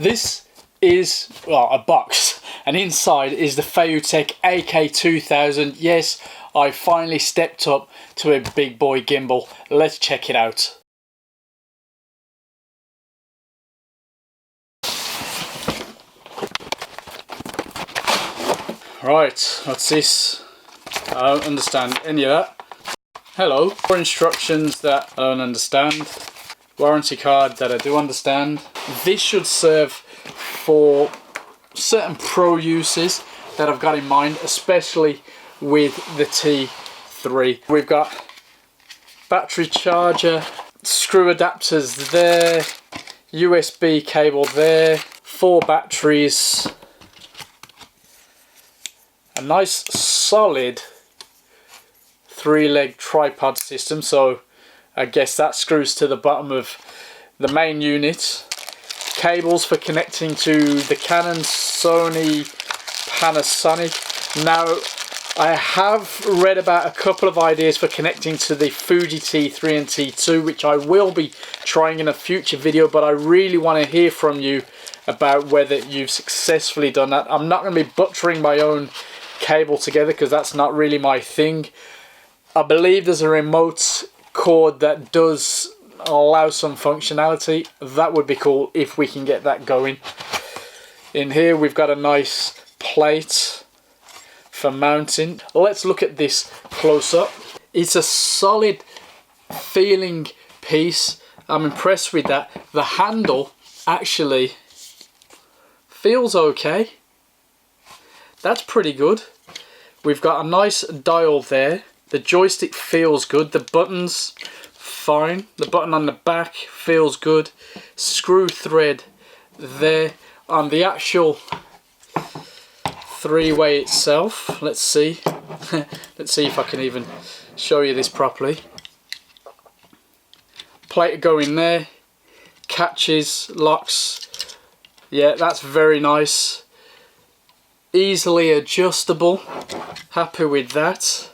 This is, well, a box, and inside is the FeiyuTech AK2000. Yes, I finally stepped up to a big boy gimbal. Let's check it out. Right, what's this? I don't understand any of that. Hello. More instructions that I don't understand. Warranty card that I do understand. This should serve for certain pro uses that I've got in mind, especially with the T3. We've got battery charger, screw adapters there, USB cable there, 4 batteries, a nice solid 3-leg tripod system, so I guess that screws to the bottom of the main unit. Cables for connecting to the Canon, Sony, Panasonic. Now, I have read about a couple of ideas for connecting to the Fuji T3 and T2, which I will be trying in a future video, but I really want to hear from you about whether you've successfully done that. I'm not going to be butchering my own cable together because that's not really my thing. I believe there's a remote cord that does allow some functionality. That would be cool if we can get that going. In here we've got a nice plate for mounting. Let's look at this close up. It's a solid feeling piece. I'm impressed with that. The handle actually feels okay. That's pretty good. We've got a nice dial there. The joystick feels good. The buttons, fine. The button on the back feels good. Screw thread there. On the actual 3-way itself, let's see. Let's see if I can even show you this properly. Plate to go in there. Catches, locks. Yeah, that's very nice. Easily adjustable. Happy with that.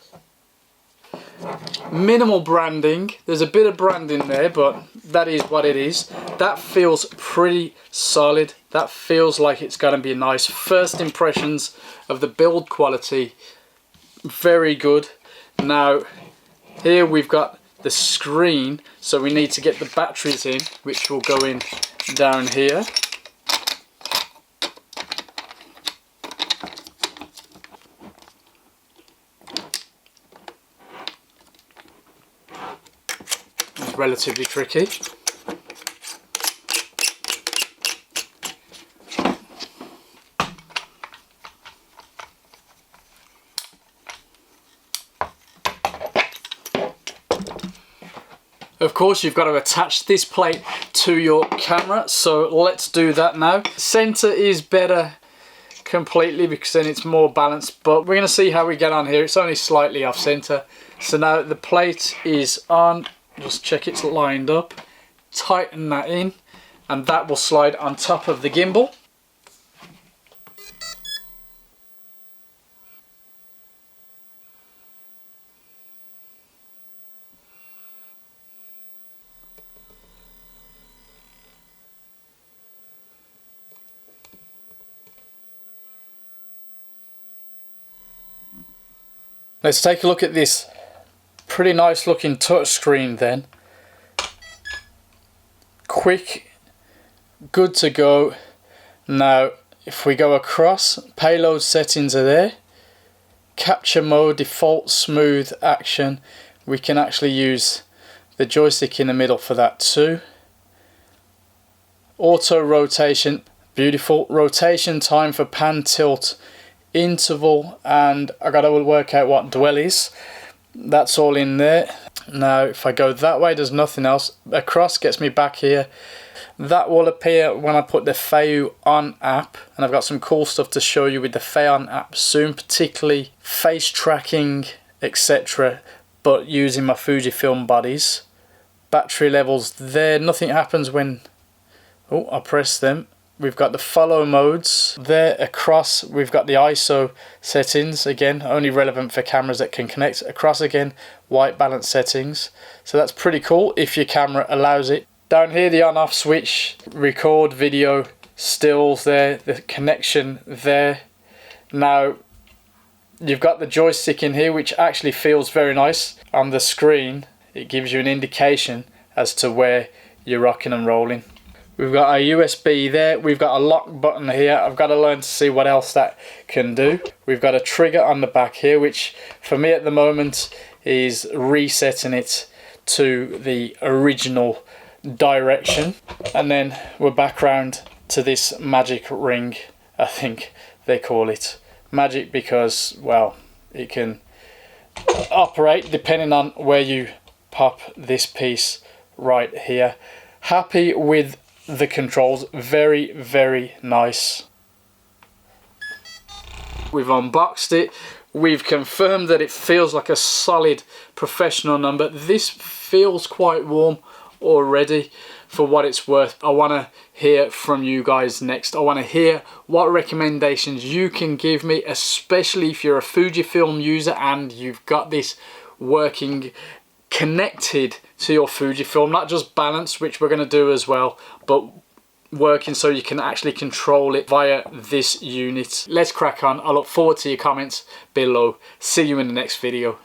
Minimal branding. There's a bit of branding there, but that is what it is. That feels pretty solid. That feels like it's going to be nice. First impressions of the build quality, very good. Now here we've got the screen, so we need to get the batteries in, which will go in down here. Relatively tricky. Of course, you've got to attach this plate to your camera, so let's do that now. Center is better completely because then it's more balanced, but we're going to see how we get on here. It's only slightly off center. So now the plate is on. Just check it's lined up, tighten that in, and that will slide on top of the gimbal. Let's take a look at this pretty nice looking touchscreen then. Quick, good to go. Now if we go across, payload settings are there. Capture mode, default smooth action. We can actually use the joystick in the middle for that too. Auto rotation, beautiful. Rotation time for pan, tilt, interval, and I gotta work out what dwell is. That's all in there. Now if I go that way, there's nothing else. Across gets me back here. That will appear when I put the Feiyu on app, and I've got some cool stuff to show you with the Feiyu on app soon, particularly face tracking, etc., but using my Fujifilm bodies. Battery levels there. Nothing happens when I press them. We've got the follow modes there. Across we've got the ISO settings, again only relevant for cameras that can connect. Across again, white balance settings, so that's pretty cool if your camera allows it. Down here the on off switch, record video, stills there, the connection there. Now you've got the joystick in here, which actually feels very nice. On the screen it gives you an indication as to where you're rocking and rolling. We've got a USB there, we've got a lock button here. I've got to learn to see what else that can do. We've got a trigger on the back here, which for me at the moment is resetting it to the original direction. And then we're back round to this magic ring, I think they call it. Magic because, well, it can operate depending on where you pop this piece right here. Happy with the controls, very, very nice. We've unboxed it. We've confirmed that it feels like a solid professional number. This feels quite warm already. For what it's worth, I want to hear from you guys next. I want to hear what recommendations you can give me, especially if you're a Fujifilm user and you've got this working connected to your Fujifilm, not just balanced, which we're going to do as well, but working so you can actually control it via this unit. Let's crack on. I look forward to your comments below. See you in the next video.